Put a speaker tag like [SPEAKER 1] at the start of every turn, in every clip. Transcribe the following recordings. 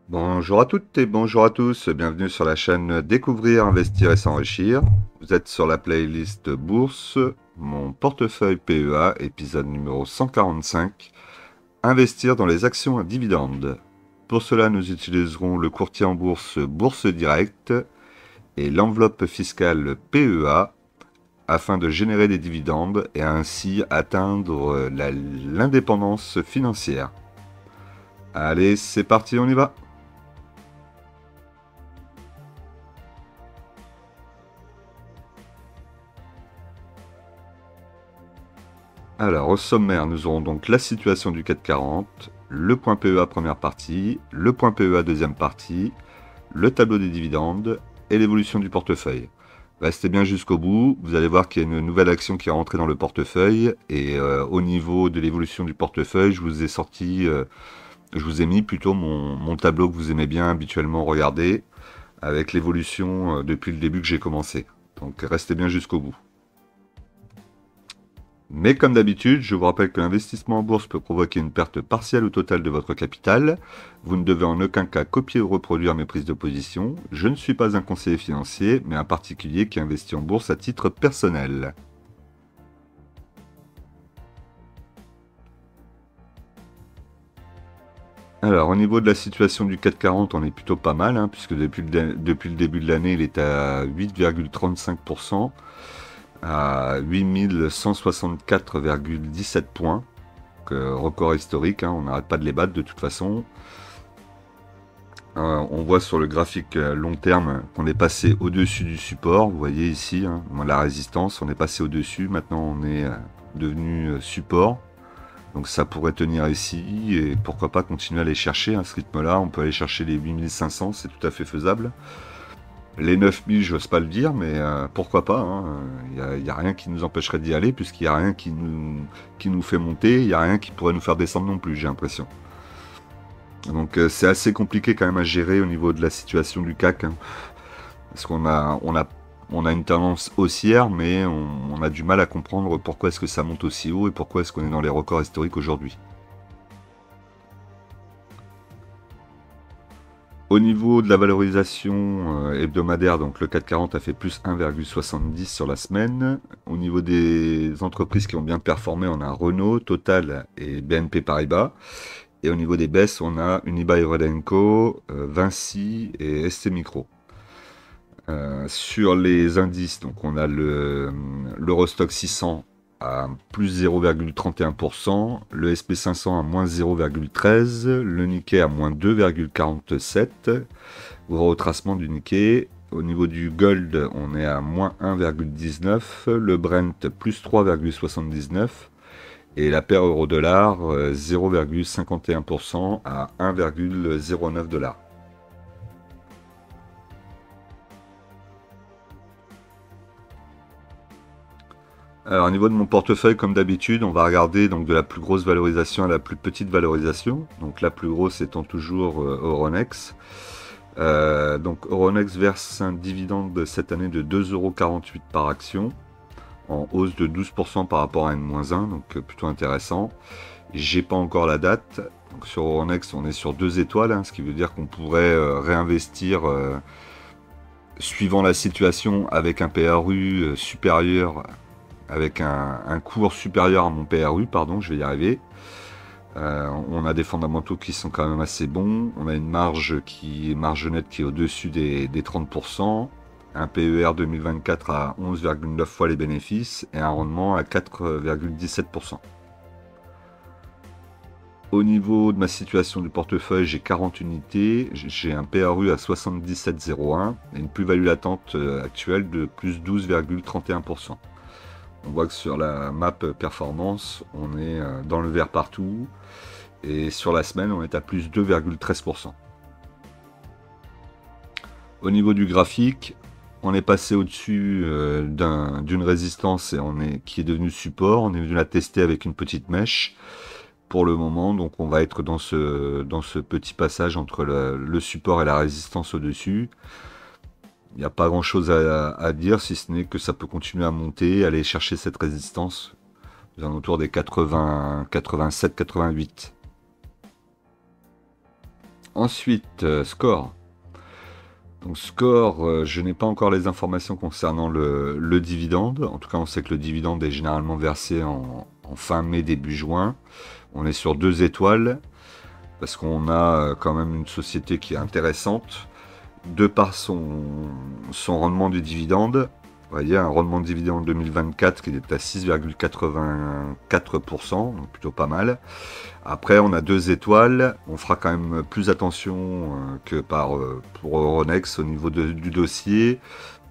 [SPEAKER 1] Bonjour à toutes et bonjour à tous, bienvenue sur la chaîne Découvrir, Investir et S'enrichir. Vous êtes sur la playlist Bourse, mon portefeuille PEA, épisode numéro 145, Investir dans les actions à dividendes. Pour cela, nous utiliserons le courtier en bourse Bourse Direct et l'enveloppe fiscale PEA afin de générer des dividendes et ainsi atteindre l'indépendance financière. Allez, c'est parti, on y va! Alors, au sommaire, nous aurons donc la situation du CAC 40, le point PEA première partie, le point PEA deuxième partie, le tableau des dividendes et l'évolution du portefeuille. Restez bien jusqu'au bout, vous allez voir qu'il y a une nouvelle action qui est rentrée dans le portefeuille et au niveau de l'évolution du portefeuille, je vous ai mis plutôt mon tableau que vous aimez bien habituellement regarder avec l'évolution depuis le début que j'ai commencé. Donc restez bien jusqu'au bout. Mais comme d'habitude, je vous rappelle que l'investissement en bourse peut provoquer une perte partielle ou totale de votre capital. Vous ne devez en aucun cas copier ou reproduire mes prises de position. Je ne suis pas un conseiller financier, mais un particulier qui investit en bourse à titre personnel. Alors, au niveau de la situation du CAC 40, on est plutôt pas mal, hein, puisque depuis le début de l'année, il est à 8,35%. À 8164,17 points. Donc, record historique, hein, on n'arrête pas de les battre de toute façon. On voit sur le graphique long terme qu'on est passé au-dessus du support. Vous voyez ici, hein, la résistance, on est passé au-dessus. Maintenant, on est devenu support. Donc ça pourrait tenir ici et pourquoi pas continuer à aller chercher à ce rythme-là. On peut aller chercher les 8500, c'est tout à fait faisable. Les 9000, j'ose pas le dire, mais pourquoi pas, hein. Il n'y a rien qui nous empêcherait d'y aller, puisqu'il n'y a rien qui nous fait monter, il n'y a rien qui pourrait nous faire descendre non plus, j'ai l'impression. Donc c'est assez compliqué quand même à gérer au niveau de la situation du CAC, hein, parce qu'on a une tendance haussière, mais on a du mal à comprendre pourquoi est-ce que ça monte aussi haut et pourquoi est-ce qu'on est dans les records historiques aujourd'hui. Au niveau de la valorisation hebdomadaire, donc le CAC 40 a fait plus 1,70 sur la semaine. Au niveau des entreprises qui ont bien performé, on a Renault, Total et BNP Paribas. Et au niveau des baisses, on a Unibail-Rodamco, Vinci et ST Micro. Sur les indices, donc on a l'Eurostock 600 à plus 0,31%, le SP500 à moins 0,13%, le Nikkei à moins 2,47%, au retracement du Nikkei. Au niveau du gold, on est à moins 1,19%, le Brent plus 3,79%, et la paire euro-dollar 0,51% à 1,09$. Alors, au niveau de mon portefeuille, comme d'habitude, on va regarder donc de la plus grosse valorisation à la plus petite valorisation. Donc la plus grosse étant toujours Euronext. Donc Euronext verse un dividende cette année de 2,48€ par action, en hausse de 12% par rapport à N-1, donc plutôt intéressant. J'ai pas encore la date. Donc sur Euronext, on est sur 2 étoiles, hein, ce qui veut dire qu'on pourrait réinvestir suivant la situation avec un PRU supérieur, avec un cours supérieur à mon PRU, pardon, je vais y arriver. On a des fondamentaux qui sont quand même assez bons. On a une marge nette qui est au-dessus des 30%. Un PER 2024 à 11,9 fois les bénéfices et un rendement à 4,17%. Au niveau de ma situation du portefeuille, j'ai 40 unités, j'ai un PRU à 77,01 et une plus-value latente actuelle de plus 12,31%. On voit que sur la map performance, on est dans le vert partout. Et sur la semaine, on est à plus 2,13%. Au niveau du graphique, on est passé au-dessus d'une résistance qui est devenue support. On est venu la tester avec une petite mèche pour le moment. Donc on va être dans ce petit passage entre le support et la résistance au-dessus. Il n'y a pas grand chose à dire, si ce n'est que ça peut continuer à monter, aller chercher cette résistance aux alentours des 80, 87, 88. Ensuite, Score. Donc Score, je n'ai pas encore les informations concernant le dividende. En tout cas, on sait que le dividende est généralement versé en fin mai, début juin. On est sur 2 étoiles, parce qu'on a quand même une société qui est intéressante, de par son rendement du dividende. Vous voyez, un rendement de dividende 2024 qui est à 6,84%, donc plutôt pas mal. Après, on a 2 étoiles. On fera quand même plus attention que pour Euronext au niveau du dossier.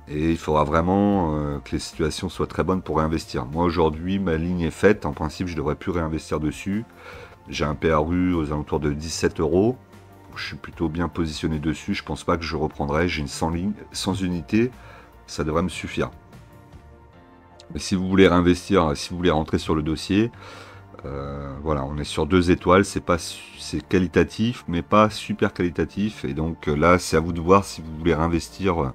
[SPEAKER 1] Et il faudra vraiment que les situations soient très bonnes pour réinvestir. Moi, aujourd'hui, ma ligne est faite. En principe, je devrais plus réinvestir dessus. J'ai un PRU aux alentours de 17 euros. Je suis plutôt bien positionné dessus. Je pense pas que je reprendrai. J'ai une 100 unités. Ça devrait me suffire. Mais si vous voulez réinvestir, si vous voulez rentrer sur le dossier, voilà, on est sur 2 étoiles, c'est qualitatif, mais pas super qualitatif. Et donc là, c'est à vous de voir si vous voulez réinvestir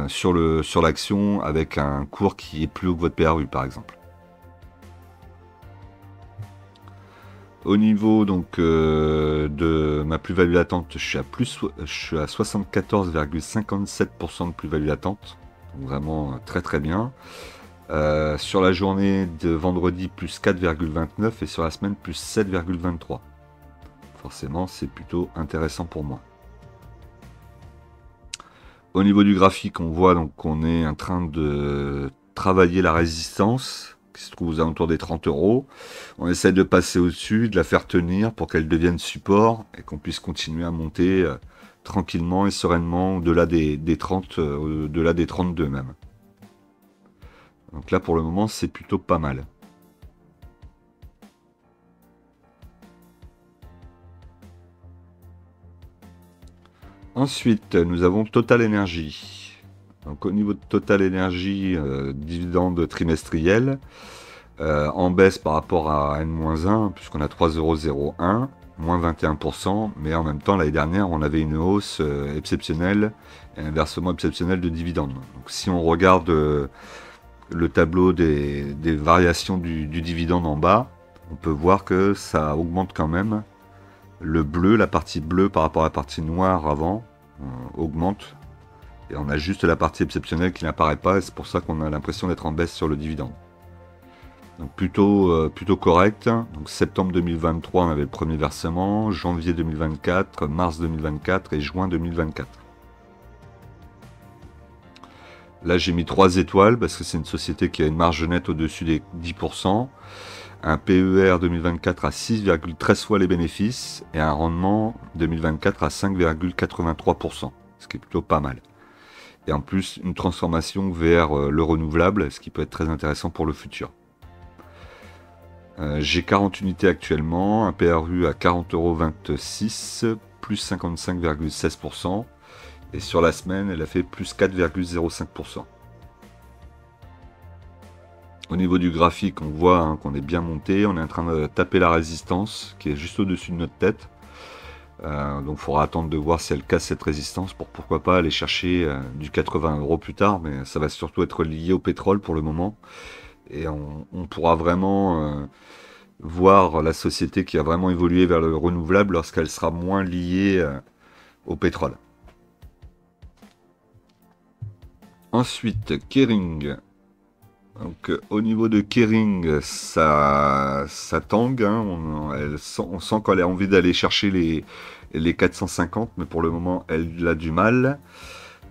[SPEAKER 1] sur l'action avec un cours qui est plus haut que votre PRU, par exemple. Au niveau donc de ma plus-value latente, je suis à 74,57% de plus-value latente. Donc vraiment très très bien. Sur la journée de vendredi, plus 4,29 et sur la semaine, plus 7,23. Forcément, c'est plutôt intéressant pour moi. Au niveau du graphique, on voit donc qu'on est en train de travailler la résistance qui se trouve aux alentours des 30 euros. On essaie de passer au-dessus, de la faire tenir pour qu'elle devienne support et qu'on puisse continuer à monter tranquillement et sereinement au-delà des 30, au-delà des 32 même. Donc là, pour le moment, c'est plutôt pas mal. Ensuite, nous avons Total Energy. Donc au niveau de Total Energy, dividende trimestriel, en baisse par rapport à N-1, puisqu'on a 3,01 €, moins 21%, mais en même temps, l'année dernière, on avait une hausse exceptionnelle et un versement exceptionnel de dividendes. Donc si on regarde le tableau des variations du dividende en bas, on peut voir que ça augmente quand même. Le bleu, la partie bleue par rapport à la partie noire avant, augmente. Et on a juste la partie exceptionnelle qui n'apparaît pas, et c'est pour ça qu'on a l'impression d'être en baisse sur le dividende. Donc plutôt correct. Donc septembre 2023, on avait le premier versement, janvier 2024, mars 2024 et juin 2024. Là, j'ai mis 3 étoiles parce que c'est une société qui a une marge nette au-dessus des 10%, un PER 2024 à 6,13 fois les bénéfices et un rendement 2024 à 5,83%, ce qui est plutôt pas mal. Et en plus, une transformation vers le renouvelable, ce qui peut être très intéressant pour le futur. J'ai 40 unités actuellement, un PRU à 40,26 €, plus 55,16%. Et sur la semaine, elle a fait plus 4,05%. Au niveau du graphique, on voit qu'on est bien monté. On est en train de taper la résistance qui est juste au-dessus de notre tête. Donc il faudra attendre de voir si elle casse cette résistance pour pourquoi pas aller chercher du 80 € plus tard. Mais ça va surtout être lié au pétrole pour le moment. Et on pourra vraiment voir la société qui a vraiment évolué vers le renouvelable lorsqu'elle sera moins liée au pétrole. Ensuite, Kering. Donc, au niveau de Kering, ça tangue. On sent qu'elle a envie d'aller chercher les 450, mais pour le moment, elle a du mal.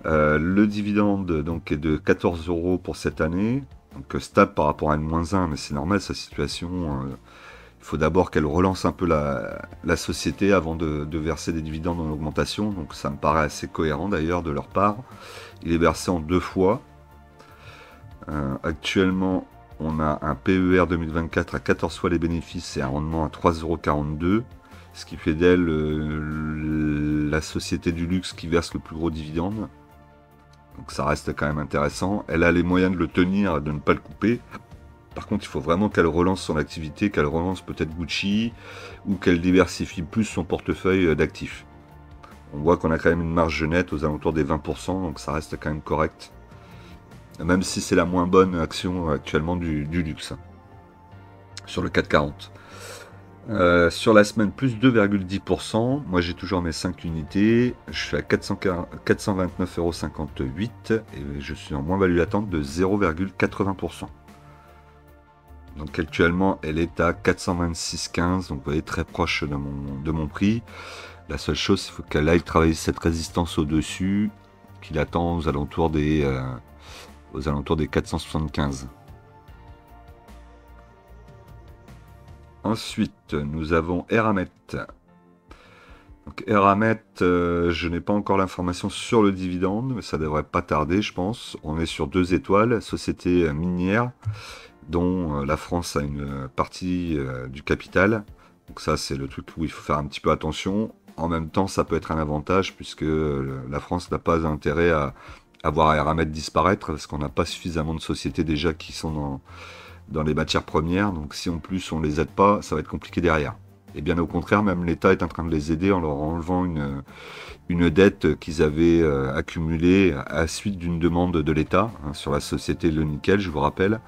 [SPEAKER 1] Le dividende donc, est de 14 € pour cette année. Donc, stable par rapport à N-1, mais c'est normal, sa situation. Il faut d'abord qu'elle relance un peu la société avant de verser des dividendes en augmentation. Donc, ça me paraît assez cohérent d'ailleurs de leur part. Il est versé en 2 fois. Actuellement, on a un PER 2024 à 14 fois les bénéfices et un rendement à 3,42 €, ce qui fait d'elle la société du luxe qui verse le plus gros dividende. Donc ça reste quand même intéressant. Elle a les moyens de le tenir et de ne pas le couper. Par contre, il faut vraiment qu'elle relance son activité, qu'elle relance peut-être Gucci, ou qu'elle diversifie plus son portefeuille d'actifs. On voit qu'on a quand même une marge nette aux alentours des 20%, donc ça reste quand même correct. Même si c'est la moins bonne action actuellement du luxe, sur le 440. Sur la semaine, plus 2,10%. Moi, j'ai toujours mes 5 unités. Je suis à 429,58 € et je suis en moins-value latente de 0,80%. Donc actuellement, elle est à 426,15. Donc vous voyez, très proche de mon prix. La seule chose, il faut qu'elle aille travailler cette résistance au-dessus, qu'il attend aux alentours des 475. Ensuite, nous avons Eramet. Donc Eramet, je n'ai pas encore l'information sur le dividende, mais ça devrait pas tarder, je pense. On est sur 2 étoiles, société minière, dont la France a une partie du capital. Donc ça, c'est le truc où il faut faire un petit peu attention. En même temps, ça peut être un avantage, puisque la France n'a pas intérêt à voir Eramet disparaître, parce qu'on n'a pas suffisamment de sociétés déjà qui sont dans les matières premières. Donc si en plus on les aide pas, ça va être compliqué derrière. Et bien au contraire, même l'État est en train de les aider en leur enlevant une dette qu'ils avaient accumulée à la suite d'une demande de l'État sur la société Le Nickel, je vous rappelle.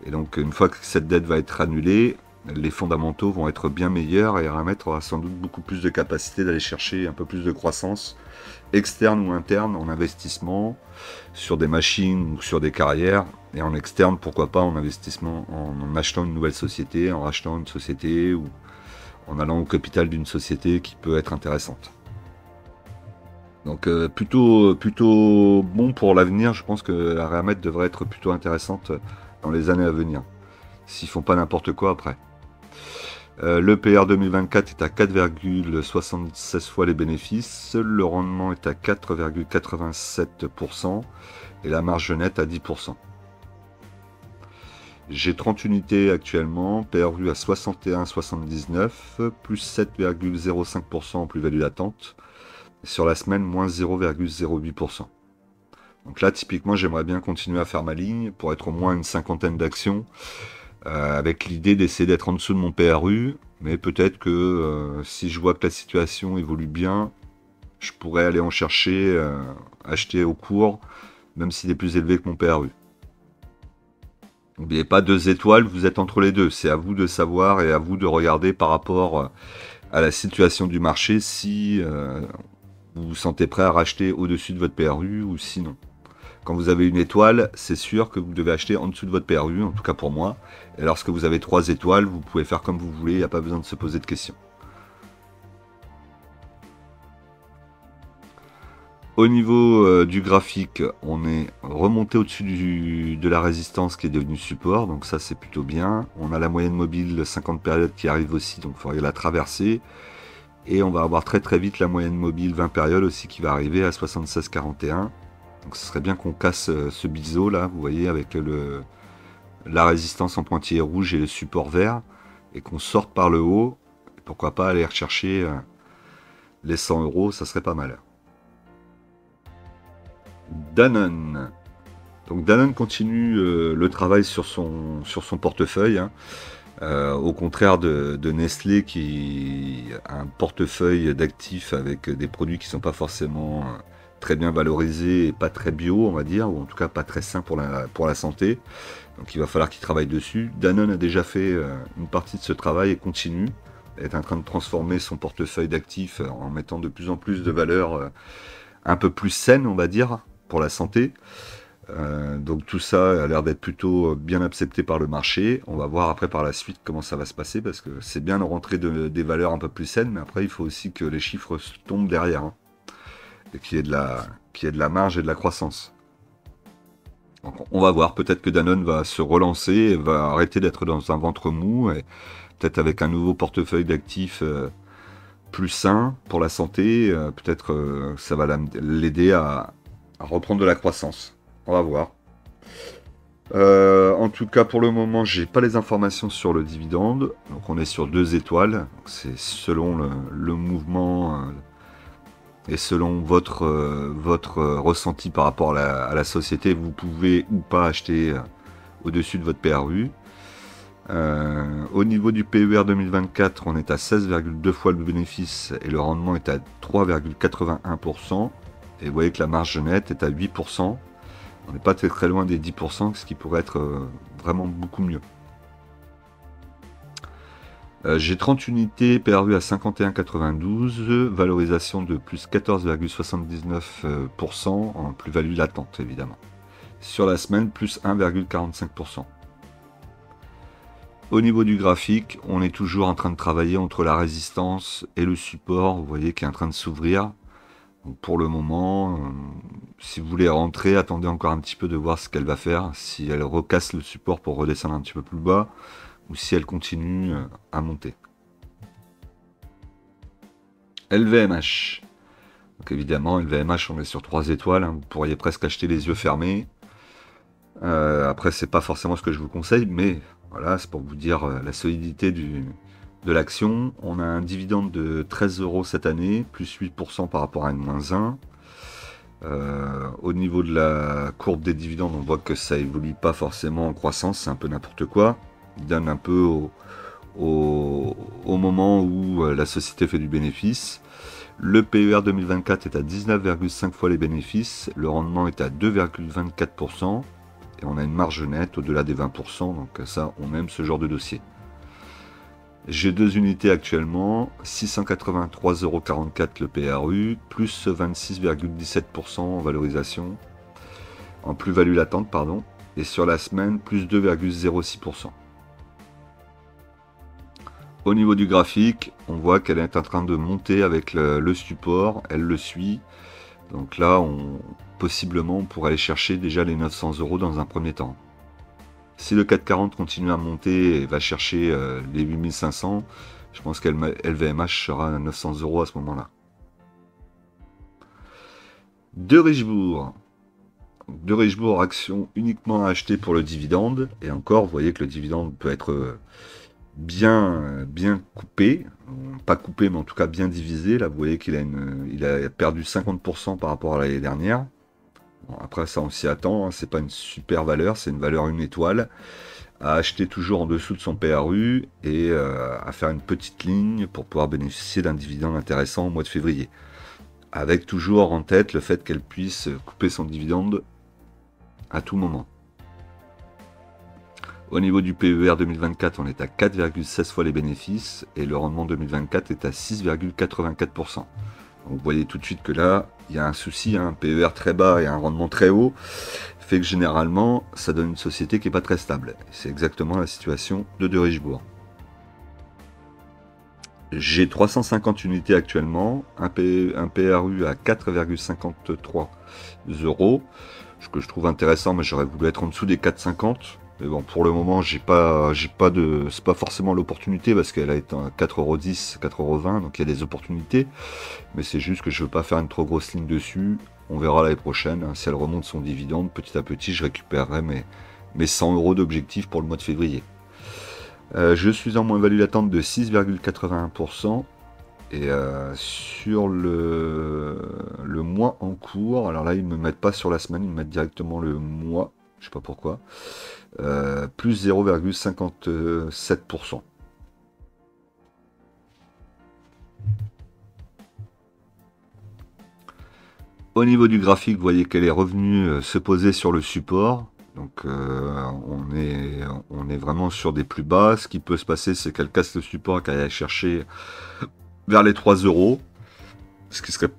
[SPEAKER 1] Et donc une fois que cette dette va être annulée, les fondamentaux vont être bien meilleurs et Eramet aura sans doute beaucoup plus de capacité d'aller chercher un peu plus de croissance externe ou interne en investissement sur des machines ou sur des carrières, et en externe, pourquoi pas en investissement en achetant une nouvelle société, en rachetant une société ou en allant au capital d'une société qui peut être intéressante. Donc plutôt bon pour l'avenir. Je pense que la Eramet devrait être plutôt intéressante dans les années à venir, s'ils font pas n'importe quoi après. Le PR 2024 est à 4,76 fois les bénéfices, le rendement est à 4,87% et la marge nette à 10%. J'ai 30 unités actuellement, PRU à 61,79, plus 7,05% en plus-value latente. Sur la semaine, moins 0,08%. Donc là, typiquement, j'aimerais bien continuer à faire ma ligne pour être au moins une cinquantaine d'actions, avec l'idée d'essayer d'être en dessous de mon PRU, mais peut-être que si je vois que la situation évolue bien, je pourrais aller en chercher, acheter au cours, même s'il est plus élevé que mon PRU. N'oubliez pas, 2 étoiles, vous êtes entre les deux. C'est à vous de savoir et à vous de regarder par rapport à la situation du marché si vous vous sentez prêt à racheter au-dessus de votre PRU ou sinon. Quand vous avez une étoile, c'est sûr que vous devez acheter en dessous de votre PRU, en tout cas pour moi. Et lorsque vous avez 3 étoiles, vous pouvez faire comme vous voulez, il n'y a pas besoin de se poser de questions. Au niveau du graphique, on est remonté au-dessus de la résistance qui est devenue support, donc ça c'est plutôt bien. On a la moyenne mobile 50 périodes qui arrive aussi, donc il faudrait la traverser. Et on va avoir très très vite la moyenne mobile 20 périodes aussi qui va arriver à 76,41. Donc ce serait bien qu'on casse ce biseau là, vous voyez, avec la résistance en pointillé rouge et le support vert, et qu'on sorte par le haut. Et pourquoi pas aller rechercher les 100 €, ça serait pas mal. Danone. Donc Danone continue le travail sur son portefeuille. Au contraire de Nestlé qui a un portefeuille d'actifs avec des produits qui ne sont pas forcément très bien valorisés et pas très bio, on va dire, ou en tout cas pas très sains pour la santé. Donc il va falloir qu'il travaille dessus. Danone a déjà fait une partie de ce travail et continue. Elle est en train de transformer son portefeuille d'actifs en mettant de plus en plus de valeurs un peu plus saines, on va dire, pour la santé. Donc tout ça a l'air d'être plutôt bien accepté par le marché. On va voir après par la suite comment ça va se passer, parce que c'est bien de rentrer des valeurs un peu plus saines, mais après il faut aussi que les chiffres tombent derrière, et qu'il y ait de la marge et de la croissance. Donc on va voir, peut-être que Danone va se relancer et va arrêter d'être dans un ventre mou, et peut-être avec un nouveau portefeuille d'actifs plus sain pour la santé, peut-être ça va l'aider à reprendre de la croissance. On va voir. En tout cas, pour le moment, j'ai pas les informations sur le dividende. Donc, on est sur 2 étoiles. C'est selon le mouvement et selon votre ressenti par rapport à la société, vous pouvez ou pas acheter au-dessus de votre PRU. Au niveau du PER 2024, on est à 16,2 fois le bénéfice et le rendement est à 3,81%. Et vous voyez que la marge nette est à 8%. On n'est pas très, très loin des 10%, ce qui pourrait être vraiment beaucoup mieux. J'ai 30 unités PRU à 51,92, valorisation de plus 14,79% en plus-value latente évidemment. Sur la semaine, plus 1,45%. Au niveau du graphique, on est toujours en train de travailler entre la résistance et le support, vous voyez qui est en train de s'ouvrir. Donc pour le moment, si vous voulez rentrer, attendez encore un petit peu de voir ce qu'elle va faire, si elle recasse le support pour redescendre un petit peu plus bas, ou si elle continue à monter. LVMH. Donc évidemment, LVMH, on est sur 3 étoiles, hein, vous pourriez presque acheter les yeux fermés. Après, c'est pas forcément ce que je vous conseille, mais voilà, c'est pour vous dire la solidité de l'action. On a un dividende de 13 € cette année, plus 8% par rapport à une -1. Au niveau de la courbe des dividendes, on voit que ça évolue pas forcément en croissance, c'est un peu n'importe quoi. Il donne un peu au moment où la société fait du bénéfice. Le PER 2024 est à 19,5 fois les bénéfices, le rendement est à 2,24%, et on a une marge nette au-delà des 20%, donc ça, on aime ce genre de dossier. J'ai 2 unités actuellement, 683,44 € le PRU, plus 26,17% en valorisation, en plus-value latente, pardon, et sur la semaine, plus 2,06%. Au niveau du graphique, on voit qu'elle est en train de monter avec le support, elle le suit. Donc là, possiblement, on pourrait aller chercher déjà les 900 € dans un premier temps. Si le 440 continue à monter et va chercher les 8500, je pense qu'LVMH sera à 900 € à ce moment-là. De Richebourg. De Richebourg, action uniquement à acheter pour le dividende. Et encore, vous voyez que le dividende peut être bien coupé, pas coupé mais en tout cas bien divisé. Là vous voyez qu'il a perdu 50% par rapport à l'année dernière. Bon, après ça on s'y attend, hein, c'est pas une super valeur, c'est une valeur 1 étoile, à acheter toujours en dessous de son PRU et à faire une petite ligne pour pouvoir bénéficier d'un dividende intéressant au mois de février, avec toujours en tête le fait qu'elle puisse couper son dividende à tout moment. Au niveau du PER 2024, on est à 4,16 fois les bénéfices et le rendement 2024 est à 6,84%. Donc vous voyez tout de suite que là, il y a un souci, un PER très bas et un rendement très haut, fait que généralement, ça donne une société qui n'est pas très stable. C'est exactement la situation de Richebourg. J'ai 350 unités actuellement, un PRU à 4,53 €, ce que je trouve intéressant, mais j'aurais voulu être en dessous des 4,50 €. Mais bon, pour le moment, c'est pas forcément l'opportunité parce qu'elle a été à 4,10 €, 4,20 €, donc il y a des opportunités. Mais c'est juste que je veux pas faire une trop grosse ligne dessus. On verra l'année prochaine. Si elle remonte son dividende, petit à petit, je récupérerai mes 100 € d'objectif pour le mois de février. Je suis en moins-value latente de 6,81%. Et sur le mois en cours, alors là, ils ne me mettent pas sur la semaine, ils me mettent directement le mois. Je sais pas pourquoi. Plus 0,57%. Au niveau du graphique, vous voyez qu'elle est revenue se poser sur le support. Donc on est vraiment sur des plus bas. Ce qui peut se passer, c'est qu'elle casse le support, qu'elle aille chercher vers les 3 €. Ce qui serait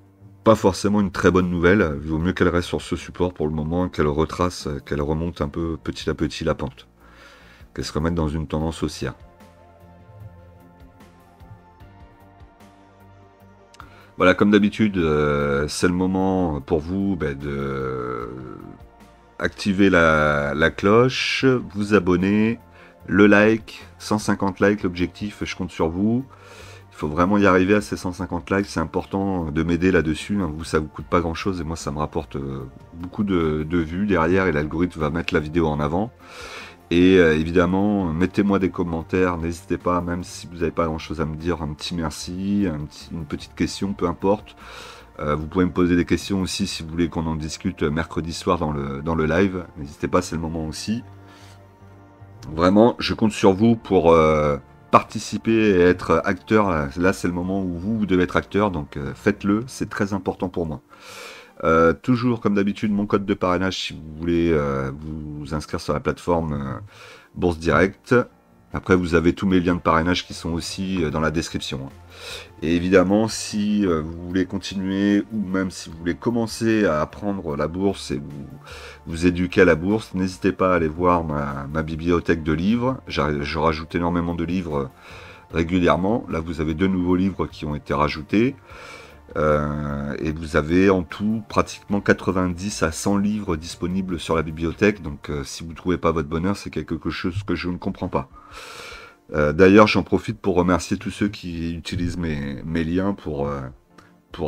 [SPEAKER 1] pas forcément une très bonne nouvelle. Il vaut mieux qu'elle reste sur ce support pour le moment, qu'elle retrace, qu'elle remonte un peu petit à petit la pente, qu'elle se remette dans une tendance haussière. Voilà, comme d'habitude, c'est le moment pour vous de activer la cloche, vous abonner, le like, 150 likes l'objectif, je compte sur vous. Il faut vraiment y arriver à ces 150 likes, c'est important de m'aider là-dessus. Vous, ça vous coûte pas grand-chose et moi, ça me rapporte beaucoup de vues derrière et l'algorithme va mettre la vidéo en avant. Et évidemment, mettez-moi des commentaires, n'hésitez pas, même si vous n'avez pas grand-chose à me dire, un petit merci, une petite question, peu importe. Vous pouvez me poser des questions aussi si vous voulez qu'on en discute mercredi soir dans le live. N'hésitez pas, c'est le moment aussi. Vraiment, je compte sur vous pour participer et être acteur. Là, c'est le moment où vous devez être acteur, donc faites-le, c'est très important pour moi. Toujours comme d'habitude, mon code de parrainage si vous voulez vous inscrire sur la plateforme Bourse Direct. Après, vous avez tous mes liens de parrainage qui sont aussi dans la description, hein. Et évidemment, si vous voulez continuer, ou même si vous voulez commencer à apprendre la bourse et vous éduquer à la bourse, n'hésitez pas à aller voir ma bibliothèque de livres. Je rajoute énormément de livres régulièrement. Là, vous avez 2 nouveaux livres qui ont été rajoutés. Et vous avez en tout pratiquement 90 à 100 livres disponibles sur la bibliothèque. Donc si vous ne trouvez pas votre bonheur, c'est quelque chose que je ne comprends pas. D'ailleurs, j'en profite pour remercier tous ceux qui utilisent mes liens pour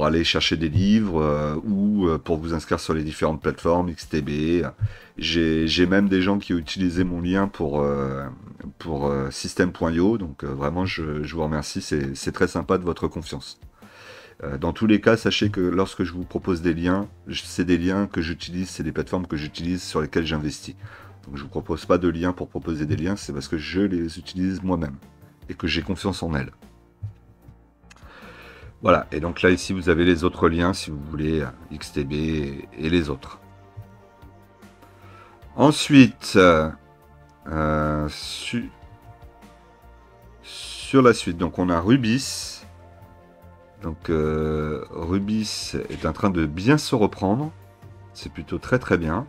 [SPEAKER 1] aller chercher des livres ou pour vous inscrire sur les différentes plateformes, XTB. J'ai même des gens qui ont utilisé mon lien pour System.io. Donc vraiment, je vous remercie. C'est très sympa de votre confiance. Dans tous les cas, sachez que lorsque je vous propose des liens, c'est des liens que j'utilise, c'est des plateformes que j'utilise sur lesquelles j'investis. Donc je ne vous propose pas de liens pour proposer des liens, c'est parce que je les utilise moi-même et que j'ai confiance en elles. Voilà, et donc là ici vous avez les autres liens si vous voulez, XTB et les autres. Ensuite, sur la suite, donc on a Rubis. Donc Rubis est en train de bien se reprendre. C'est plutôt très très bien.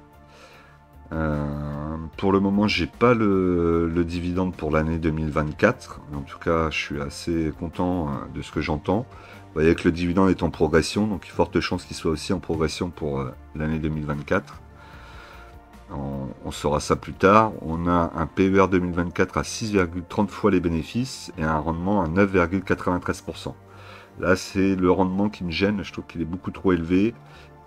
[SPEAKER 1] Pour le moment, j'ai pas le dividende pour l'année 2024. En tout cas, je suis assez content de ce que j'entends. Vous voyez que le dividende est en progression, donc il y a forte chance qu'il soit aussi en progression pour l'année 2024. On saura ça plus tard. On a un PER 2024 à 6,30 fois les bénéfices et un rendement à 9,93%. Là, c'est le rendement qui me gêne. Je trouve qu'il est beaucoup trop élevé.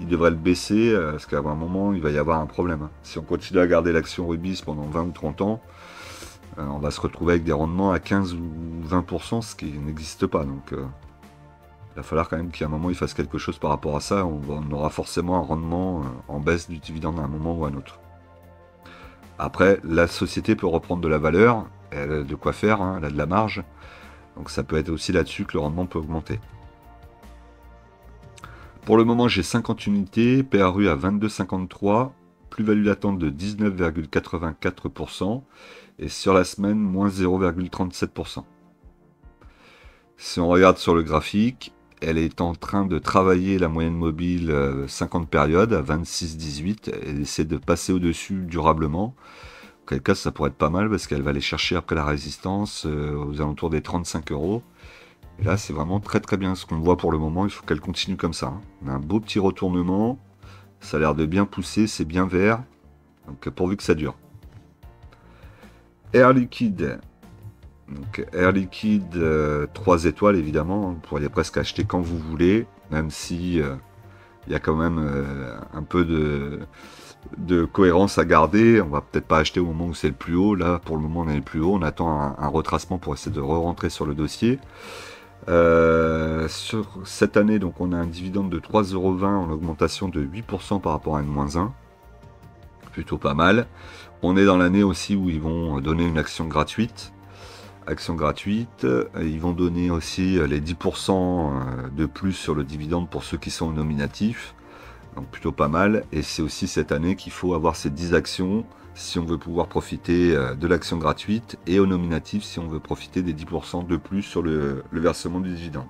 [SPEAKER 1] Il devrait le baisser, parce qu'à un moment, il va y avoir un problème. Si on continue à garder l'action Rubis pendant 20 ou 30 ans, on va se retrouver avec des rendements à 15 ou 20%, ce qui n'existe pas. Donc, il va falloir quand même qu'à un moment, il fasse quelque chose par rapport à ça. On aura forcément un rendement en baisse du dividende à un moment ou à un autre. Après, la société peut reprendre de la valeur. Elle a de quoi faire, hein, elle a de la marge. Donc ça peut être aussi là-dessus que le rendement peut augmenter. Pour le moment, j'ai 50 unités, PRU à 22,53, plus-value latente de 19,84%, et sur la semaine, moins 0,37%. Si on regarde sur le graphique, elle est en train de travailler la moyenne mobile 50 périodes à 26,18, et essaie de passer au-dessus durablement. En quel cas, ça pourrait être pas mal parce qu'elle va aller chercher après la résistance aux alentours des 35 €. Et là, c'est vraiment très très bien ce qu'on voit pour le moment. Il faut qu'elle continue comme ça, hein. On a un beau petit retournement. Ça a l'air de bien pousser, c'est bien vert. Donc pourvu que ça dure. Air Liquide. Donc Air Liquide 3 étoiles évidemment. Vous pourriez presque acheter quand vous voulez. Même si il y a quand même un peu de cohérence à garder. On va peut-être pas acheter au moment où c'est le plus haut. Là, pour le moment, on est le plus haut. On attend un retracement pour essayer de re-rentrer sur le dossier. Sur cette année, donc, on a un dividende de 3,20 € en augmentation de 8% par rapport à N-1. Plutôt pas mal. On est dans l'année aussi où ils vont donner une action gratuite. Ils vont donner aussi les 10% de plus sur le dividende pour ceux qui sont au nominatif. Donc plutôt pas mal, et c'est aussi cette année qu'il faut avoir ces 10 actions si on veut pouvoir profiter de l'action gratuite, et au nominatif si on veut profiter des 10% de plus sur le versement du dividende.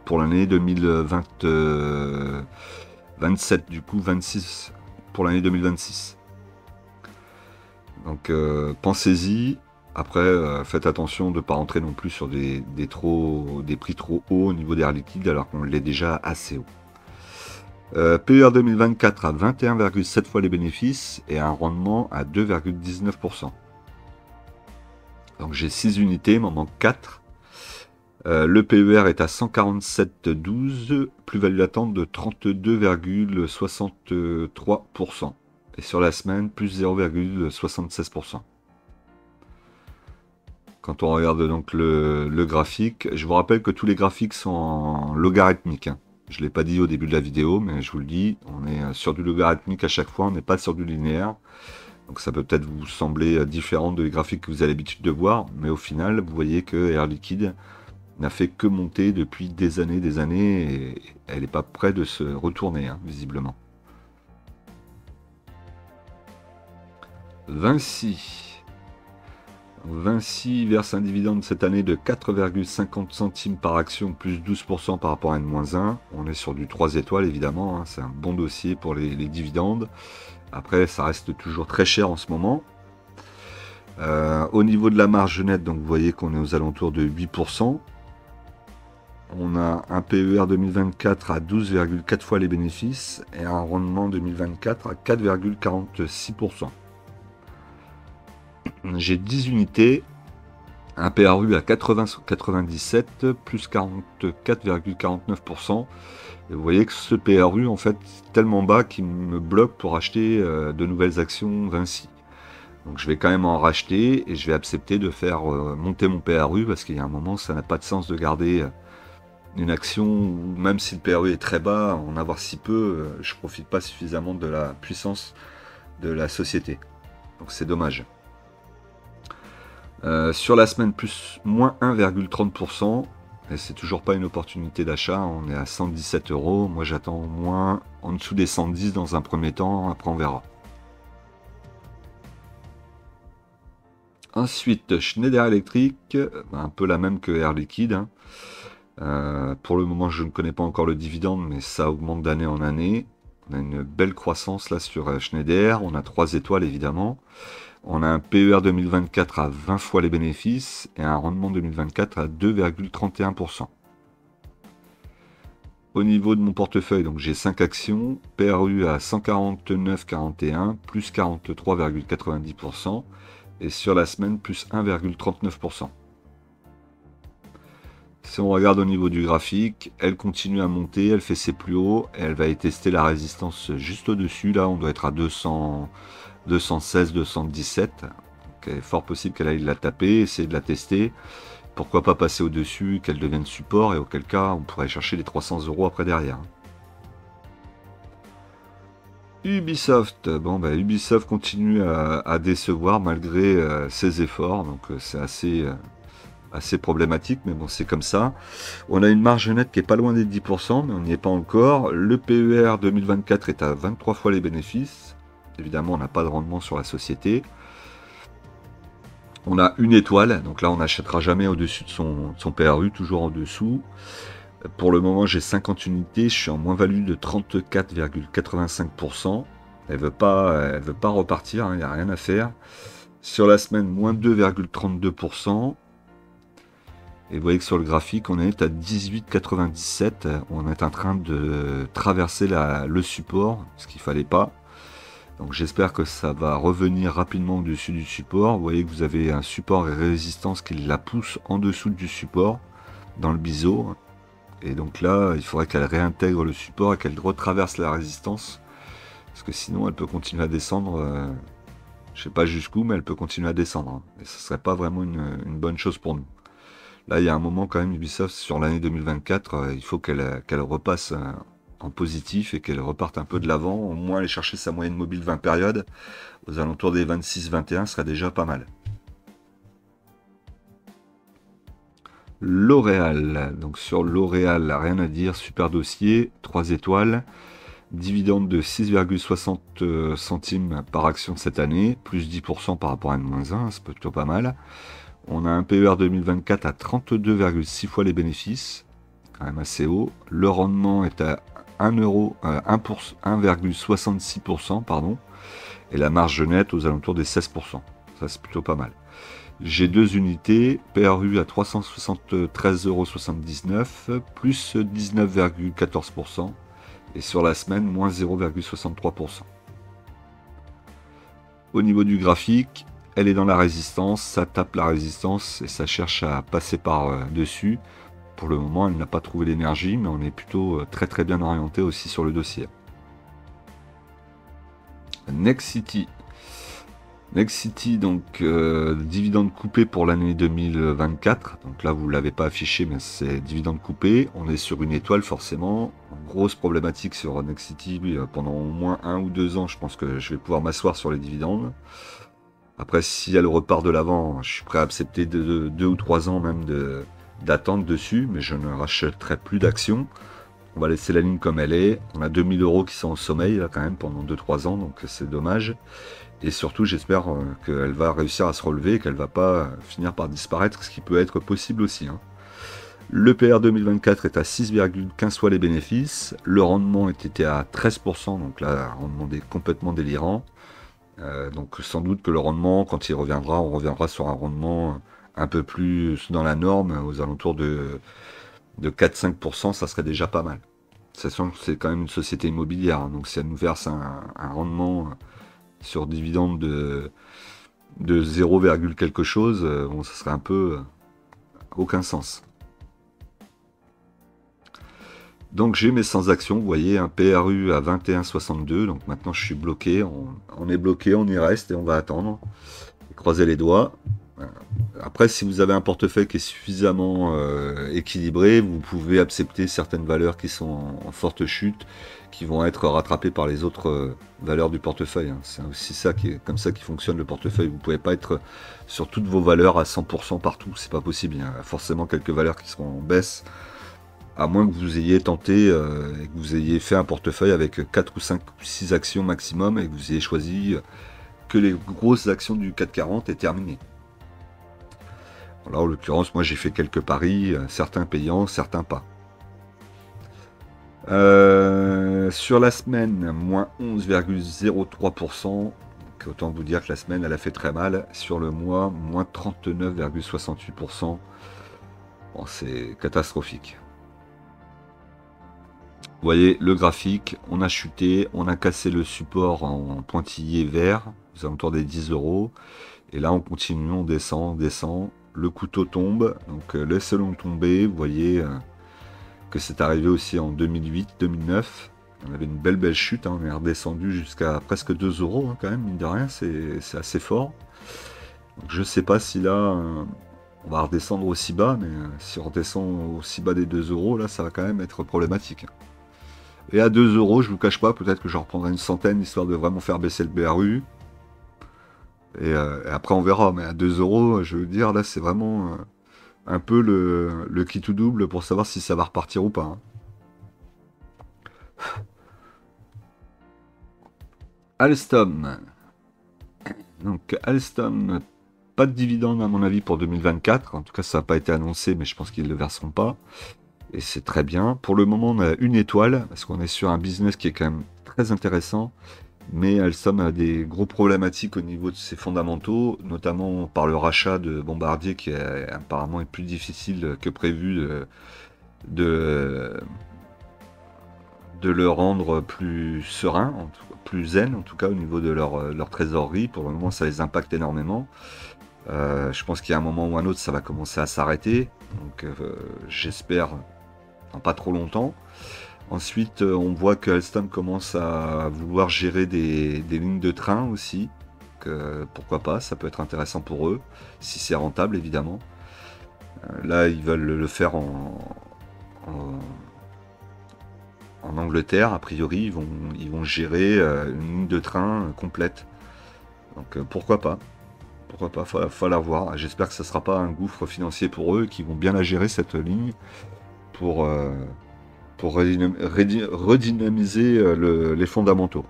[SPEAKER 1] Pour l'année 2027, du coup 26 pour l'année 2026. Donc pensez-y. Après, faites attention de ne pas rentrer non plus sur des prix trop hauts au niveau d'Air Liquide alors qu'on l'est déjà assez haut. PER 2024 à 21,7 fois les bénéfices et un rendement à 2,19%. Donc j'ai 6 unités, il m'en manque 4. Le PER est à 147,12, plus-value latente de 32,63%. Et sur la semaine, plus 0,76%. Quand on regarde donc le graphique, je vous rappelle que tous les graphiques sont en logarithmique, hein. Je ne l'ai pas dit au début de la vidéo, mais je vous le dis, on est sur du logarithmique à chaque fois, on n'est pas sur du linéaire. Donc ça peut peut-être vous sembler différent des graphiques que vous avez l'habitude de voir, mais au final, vous voyez que Air Liquide n'a fait que monter depuis des années, et elle n'est pas près de se retourner, hein, visiblement. Vinci. Vinci verse un dividende cette année de 4,50 centimes par action, plus 12% par rapport à N-1. On est sur du 3 étoiles évidemment, hein. C'est un bon dossier pour les dividendes. Après, ça reste toujours très cher en ce moment. Au niveau de la marge nette, donc vous voyez qu'on est aux alentours de 8%. On a un PER 2024 à 12,4 fois les bénéfices et un rendement 2024 à 4,46%. J'ai 10 unités, un PRU à 97, plus 44,49%. Et vous voyez que ce PRU, en fait, est tellement bas qu'il me bloque pour acheter de nouvelles actions Vinci. Donc je vais quand même en racheter et je vais accepter de faire monter mon PRU parce qu'il y a un moment, ça n'a pas de sens de garder une action où même si le PRU est très bas, en avoir si peu, je profite pas suffisamment de la puissance de la société. Donc c'est dommage. Sur la semaine, moins 1,30%. Et c'est toujours pas une opportunité d'achat. On est à 117 €. Moi, j'attends au moins en dessous des 110 dans un premier temps. Après, on verra. Ensuite, Schneider Electric, un peu la même que Air Liquide, hein. Pour le moment, je ne connais pas encore le dividende, mais ça augmente d'année en année. On a une belle croissance là sur Schneider. On a 3 étoiles évidemment. On a un PER 2024 à 20 fois les bénéfices et un rendement 2024 à 2,31%. Au niveau de mon portefeuille, donc j'ai 5 actions, PRU à 149,41, plus 43,90%, et sur la semaine, plus 1,39%. Si on regarde au niveau du graphique, elle continue à monter, elle fait ses plus hauts, et elle va y tester la résistance juste au-dessus, là on doit être à 216, 217. Donc, il est fort possible qu'elle aille la taper, essayer de la tester. Pourquoi pas passer au-dessus, qu'elle devienne support, et auquel cas, on pourrait chercher les 300 € après derrière. Ubisoft. Bon, bah, Ubisoft continue à décevoir malgré ses efforts, donc c'est assez problématique, mais bon, c'est comme ça. On a une marge nette qui est pas loin des 10%, mais on n'y est pas encore. Le PER 2024 est à 23 fois les bénéfices. Évidemment, on n'a pas de rendement sur la société. On a une étoile, donc là on n'achètera jamais au-dessus de son PRU, toujours en dessous. Pour le moment, j'ai 50 unités, je suis en moins-value de 34,85%. Elle veut pas repartir, il n'y a rien à faire. Sur la semaine, moins 2,32%. Et vous voyez que sur le graphique, on est à 18,97. On est en train de traverser le support, ce qu'il ne fallait pas. Donc j'espère que ça va revenir rapidement au-dessus du support. Vous voyez que vous avez un support et résistance qui la pousse en dessous du support, dans le biseau. Et donc là, il faudrait qu'elle réintègre le support et qu'elle retraverse la résistance. Parce que sinon, elle peut continuer à descendre. Je ne sais pas jusqu'où, mais elle peut continuer à descendre. Et ce ne serait pas vraiment une bonne chose pour nous. Là, il y a un moment quand même, Ubisoft, sur l'année 2024, il faut qu'elle repasse en positif et qu'elle reparte un peu de l'avant, au moins aller chercher sa moyenne mobile 20 périodes, aux alentours des 26-21 serait déjà pas mal. L'Oréal, donc sur l'Oréal, rien à dire, super dossier, 3 étoiles, dividende de 6,60 centimes par action cette année, plus 10% par rapport à N-1, c'est plutôt pas mal. On a un PER 2024 à 32,6 fois les bénéfices, quand même assez haut. Le rendement est à 1,66%, pardon, et la marge nette aux alentours des 16%. Ça, c'est plutôt pas mal. J'ai 2 unités, PRU à 373,79 €, plus 19,14%, et sur la semaine, moins 0,63%. Au niveau du graphique, elle est dans la résistance, ça tape la résistance et ça cherche à passer par dessus. Pour le moment, elle n'a pas trouvé l'énergie, mais on est plutôt très très bien orienté aussi sur le dossier. Nexity. Nexity, donc dividende coupé pour l'année 2024. Donc là, vous ne l'avez pas affiché, mais c'est dividende coupé. On est sur une étoile forcément. Grosse problématique sur Nexity. Pendant au moins 1 ou 2 ans, je pense que je vais pouvoir m'asseoir sur les dividendes. Après, si elle repart de l'avant, je suis prêt à accepter 2 ou 3 ans même d'attente dessus, mais je ne rachèterai plus d'actions. On va laisser la ligne comme elle est. On a 2000 € qui sont au sommeil là quand même pendant 2-3 ans, donc c'est dommage. Et surtout, j'espère qu'elle va réussir à se relever et qu'elle va pas finir par disparaître, ce qui peut être possible aussi, hein. Le PR 2024 est à 6,15 fois les bénéfices. Le rendement était à 13%, donc là, un rendement complètement délirant. Donc sans doute que le rendement, quand il reviendra, on reviendra sur un rendement un peu plus dans la norme, aux alentours de 4-5%, ça serait déjà pas mal. Sachant que c'est quand même une société immobilière, hein, donc si elle nous verse un rendement sur dividende de 0, quelque chose, bon, ça serait un peu aucun sens. Donc j'ai mes 100 actions, vous voyez, un PRU à 21,62, donc maintenant je suis bloqué, on est bloqué, on y reste et on va attendre, et croiser les doigts. Après, si vous avez un portefeuille qui est suffisamment équilibré, vous pouvez accepter certaines valeurs qui sont en forte chute, qui vont être rattrapées par les autres valeurs du portefeuille, hein. C'est aussi ça qui est comme ça qui fonctionne le portefeuille. Vous ne pouvez pas être sur toutes vos valeurs à 100% partout, c'est pas possible. Il y a forcément quelques valeurs qui seront en baisse, à moins que vous ayez tenté et que vous ayez fait un portefeuille avec 4 ou 5 ou 6 actions maximum et que vous ayez choisi que les grosses actions du CAC 40 et terminé. Là, en l'occurrence, moi j'ai fait quelques paris, certains payants, certains pas. Sur la semaine, moins 11,03%. Autant vous dire que la semaine, elle a fait très mal. Sur le mois, moins 39,68%. Bon, c'est catastrophique. Vous voyez le graphique, on a chuté, on a cassé le support en pointillé vert, aux alentours des 10 euros. Et là, on continue, on descend, on descend. Le couteau tombe, donc laissez-le tomber. Vous voyez que c'est arrivé aussi en 2008-2009. On avait une belle chute, hein. On est redescendu jusqu'à presque 2 euros, hein, quand même, mine de rien, c'est assez fort. Donc, je sais pas si là, on va redescendre aussi bas, mais si on redescend aussi bas des 2 euros, là, ça va quand même être problématique. Et à 2 euros, je vous cache pas, peut-être que j'en reprendrai une centaine, histoire de vraiment faire baisser le BRU. Et après, on verra, mais à 2 euros, je veux dire, là, c'est vraiment un peu le qui tout double pour savoir si ça va repartir ou pas, hein. Alstom. Donc Alstom, pas de dividende à mon avis pour 2024. En tout cas, ça n'a pas été annoncé, mais je pense qu'ils ne le verseront pas. Et c'est très bien. Pour le moment, on a une étoile, parce qu'on est sur un business qui est quand même très intéressant. Mais Alstom a des gros problématiques au niveau de ses fondamentaux, notamment par le rachat de Bombardier, qui apparemment est plus difficile que prévu de le rendre plus serein, plus zen en tout cas au niveau de leur trésorerie. Pour le moment, ça les impacte énormément. Je pense qu'il y a un moment ou un autre, ça va commencer à s'arrêter. Donc j'espère dans pas trop longtemps. Ensuite, on voit que Alstom commence à vouloir gérer des lignes de train aussi. Pourquoi pas, ça peut être intéressant pour eux, si c'est rentable évidemment. Là, ils veulent le faire en Angleterre, a priori, ils vont gérer une ligne de train complète. Donc pourquoi pas? Pourquoi pas, faut la voir. J'espère que ça ne sera pas un gouffre financier pour eux, qu'ils vont bien la gérer cette ligne pour redynamiser les fondamentaux.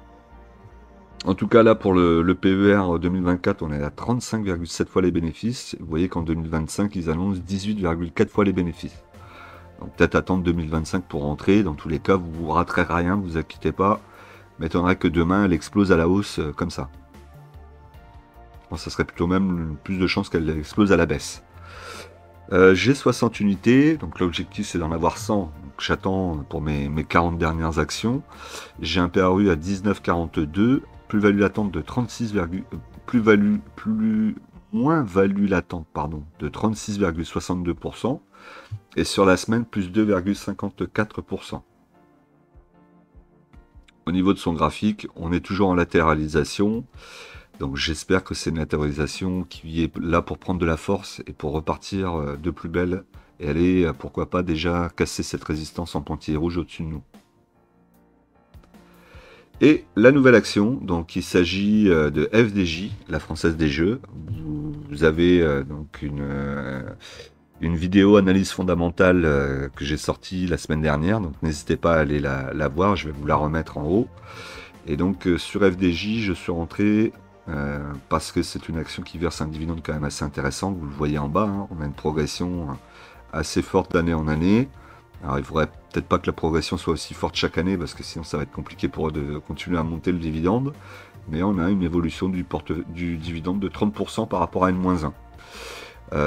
[SPEAKER 1] En tout cas, là, pour le PER 2024, on est à 35,7 fois les bénéfices. Vous voyez qu'en 2025, ils annoncent 18,4 fois les bénéfices. Donc peut-être attendre 2025 pour rentrer. Dans tous les cas, vous ne raterez rien, ne vous inquiétez pas. M'étonnerait que demain, elle explose à la hausse comme ça. Bon, ça serait plutôt même plus de chances qu'elle explose à la baisse. J'ai 60 unités, donc l'objectif c'est d'en avoir 100. Donc j'attends pour mes 40 dernières actions. J'ai un PRU à 19,42, plus-value latente de 36, moins value latente pardon, de 36,62%. Et sur la semaine, plus 2,54%. Au niveau de son graphique, on est toujours en latéralisation. Donc j'espère que c'est une latéralisation qui est là pour prendre de la force et pour repartir de plus belle et aller, pourquoi pas, déjà casser cette résistance en pointillé rouge au-dessus de nous. Et la nouvelle action, donc il s'agit de FDJ, la Française des Jeux. Vous avez donc une vidéo analyse fondamentale que j'ai sortie la semaine dernière, donc n'hésitez pas à aller la voir, je vais vous la remettre en haut. Et donc sur FDJ, je suis rentré parce que c'est une action qui verse un dividende quand même assez intéressant. Vous le voyez en bas, hein, on a une progression assez forte d'année en année. Alors il faudrait peut-être pas que la progression soit aussi forte chaque année, parce que sinon ça va être compliqué pour eux de continuer à monter le dividende. Mais on a une évolution du dividende de 30% par rapport à N-1.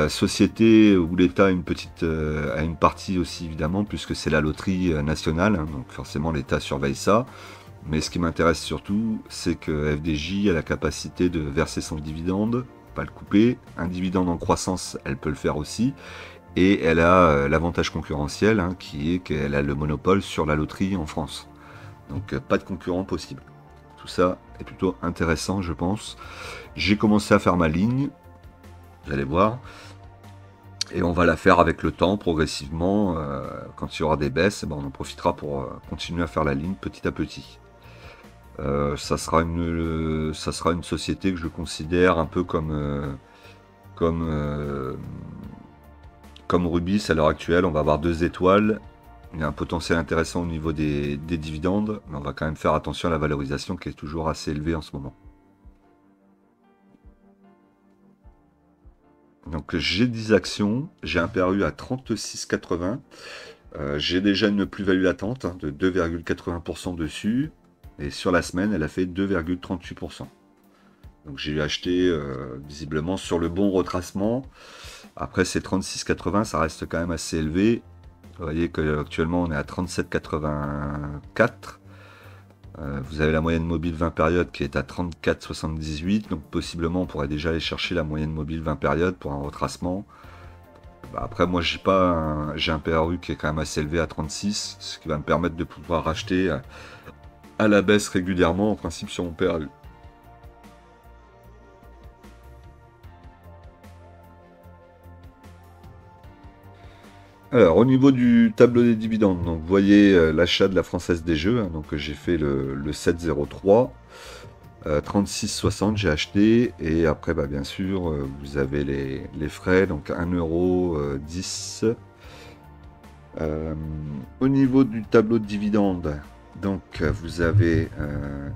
[SPEAKER 1] Société où l'État a a une partie aussi évidemment, puisque c'est la loterie nationale, hein, donc forcément l'État surveille ça. Mais ce qui m'intéresse surtout, c'est que FDJ a la capacité de verser son dividende, pas le couper. Un dividende en croissance, elle peut le faire aussi. Et elle a l'avantage concurrentiel, hein, qui est qu'elle a le monopole sur la loterie en France. Donc pas de concurrent possible. Tout ça est plutôt intéressant, je pense. J'ai commencé à faire ma ligne, vous allez voir. Et on va la faire avec le temps, progressivement. Quand il y aura des baisses, on en profitera pour continuer à faire la ligne petit à petit. Ça sera une société que je considère un peu comme Rubis à l'heure actuelle. On va avoir 2 étoiles. Il y a un potentiel intéressant au niveau des dividendes, mais on va quand même faire attention à la valorisation qui est toujours assez élevée en ce moment. Donc j'ai 10 actions, j'ai un PRU à 36,80. J'ai déjà une plus-value latente, hein, de 2,80% dessus. Et sur la semaine, elle a fait 2,38%. Donc j'ai acheté visiblement sur le bon retracement. Après ces 36,80, ça reste quand même assez élevé. Vous voyez qu'actuellement on est à 37,84. Vous avez la moyenne mobile 20 périodes qui est à 34,78. Donc possiblement on pourrait déjà aller chercher la moyenne mobile 20 périodes pour un retracement. Après moi j'ai un PRU qui est quand même assez élevé à 36, ce qui va me permettre de pouvoir racheter à la baisse régulièrement en principe sur mon PRU. Alors au niveau du tableau des dividendes, donc vous voyez l'achat de la Française des Jeux, hein, donc j'ai fait le 703, 36,60 j'ai acheté, et après bien sûr vous avez les frais, donc 1,10 €. Au niveau du tableau de dividendes, donc vous avez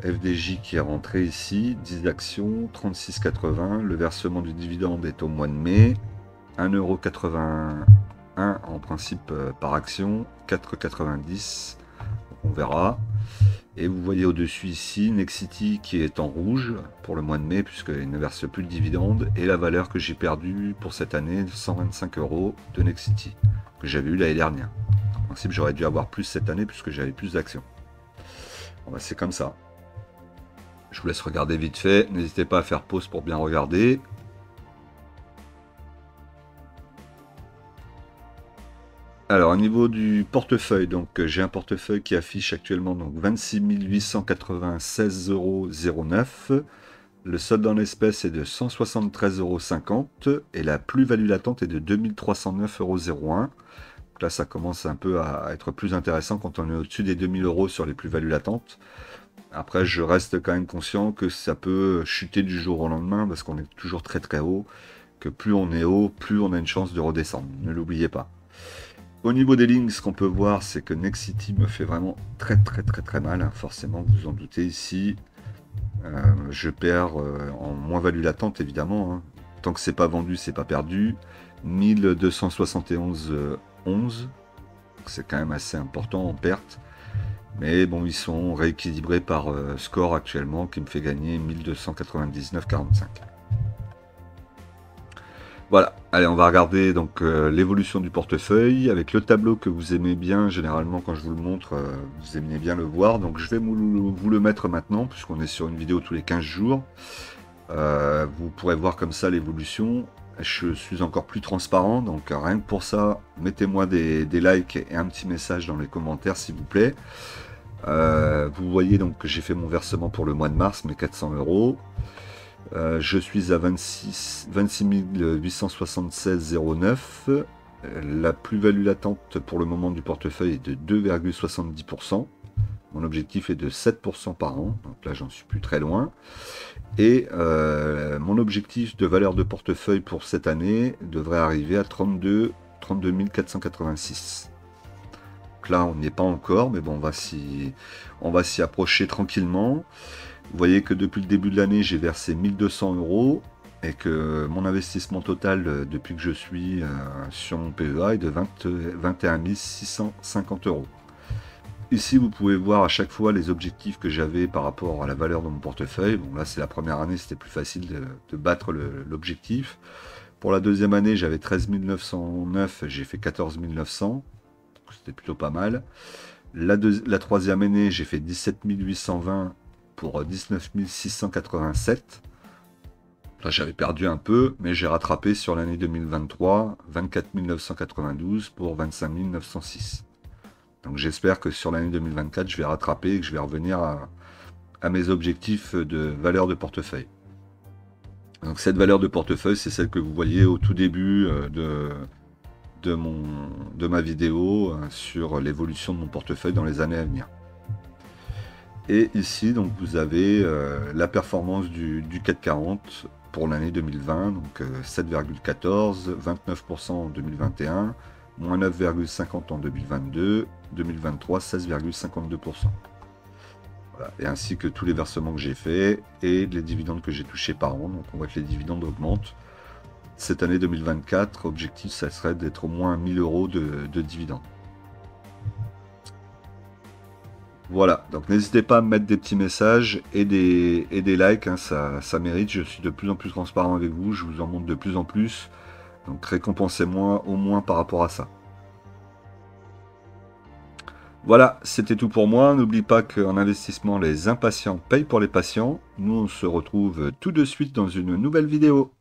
[SPEAKER 1] FDJ qui est rentré ici, 10 actions, 36,80. Le versement du dividende est au mois de mai, 1,81 € en principe par action, 4,90. On verra. Et vous voyez au-dessus ici Nexity qui est en rouge pour le mois de mai, puisqu'il ne verse plus de dividendes, et la valeur que j'ai perdue pour cette année, 125 € de Nexity, que j'avais eu l'année dernière. En principe, j'aurais dû avoir plus cette année puisque j'avais plus d'actions. Bon, c'est comme ça. Je vous laisse regarder vite fait. N'hésitez pas à faire pause pour bien regarder. Alors, au niveau du portefeuille, donc j'ai un portefeuille qui affiche actuellement donc 26 896,09 €. Le solde en espèces est de 173,50 € et la plus-value latente est de 2309,01 €. Là, ça commence un peu à être plus intéressant quand on est au-dessus des 2000 € sur les plus-values latentes. Après, je reste quand même conscient que ça peut chuter du jour au lendemain parce qu'on est toujours très très haut, que plus on est haut, plus on a une chance de redescendre. Ne l'oubliez pas. Au niveau des lignes, ce qu'on peut voir, c'est que Nexity me fait vraiment très très très très mal, hein. Forcément, vous vous en doutez ici. Je perds en moins-value latente, évidemment, hein. Tant que c'est pas vendu, c'est pas perdu. 1271,11. C'est quand même assez important en perte. Mais bon, ils sont rééquilibrés par score actuellement qui me fait gagner 1299,45. Voilà, allez, on va regarder donc l'évolution du portefeuille avec le tableau que vous aimez bien. Généralement, quand je vous le montre, vous aimez bien le voir. Donc, je vais vous le mettre maintenant, puisqu'on est sur une vidéo tous les 15 jours. Vous pourrez voir comme ça l'évolution. Je suis encore plus transparent, donc rien que pour ça, mettez-moi des likes et un petit message dans les commentaires, s'il vous plaît. Vous voyez donc que j'ai fait mon versement pour le mois de mars, mes 400 €. Je suis à 26 876,09. La plus-value latente pour le moment du portefeuille est de 2,70%. Mon objectif est de 7% par an, donc là j'en suis plus très loin. Et mon objectif de valeur de portefeuille pour cette année devrait arriver à 32 486. Donc là, on n'y est pas encore, mais bon, on va s'y approcher tranquillement. Vous voyez que depuis le début de l'année, j'ai versé 1200 euros et que mon investissement total depuis que je suis sur mon PEA est de 21 650 euros. Ici, vous pouvez voir à chaque fois les objectifs que j'avais par rapport à la valeur de mon portefeuille. Bon, là, c'est la première année, c'était plus facile de battre l'objectif. Pour la deuxième année, j'avais 13 909, j'ai fait 14 900. C'était plutôt pas mal. La troisième année, j'ai fait 17 820 pour 19 687. Là, j'avais perdu un peu, mais j'ai rattrapé sur l'année 2023, 24 992 pour 25 906. Donc j'espère que sur l'année 2024, je vais rattraper et que je vais revenir à mes objectifs de valeur de portefeuille. Donc cette valeur de portefeuille, c'est celle que vous voyez au tout début de ma vidéo sur l'évolution de mon portefeuille dans les années à venir. Et ici, donc, vous avez la performance du CAC 40 pour l'année 2020, donc 7,14, 29% en 2021, moins 9,50 en 2022, 2023, 16,52%. Voilà. Et ainsi que tous les versements que j'ai faits et les dividendes que j'ai touchés par an. Donc on voit que les dividendes augmentent. Cette année 2024, objectif, ça serait d'être au moins 1000 euros de dividendes. Voilà, donc n'hésitez pas à me mettre des petits messages et des likes, hein, ça mérite, je suis de plus en plus transparent avec vous, je vous en montre de plus en plus, donc récompensez-moi au moins par rapport à ça. Voilà, c'était tout pour moi, n'oublie pas qu'en investissement, les impatients payent pour les patients, nous on se retrouve tout de suite dans une nouvelle vidéo.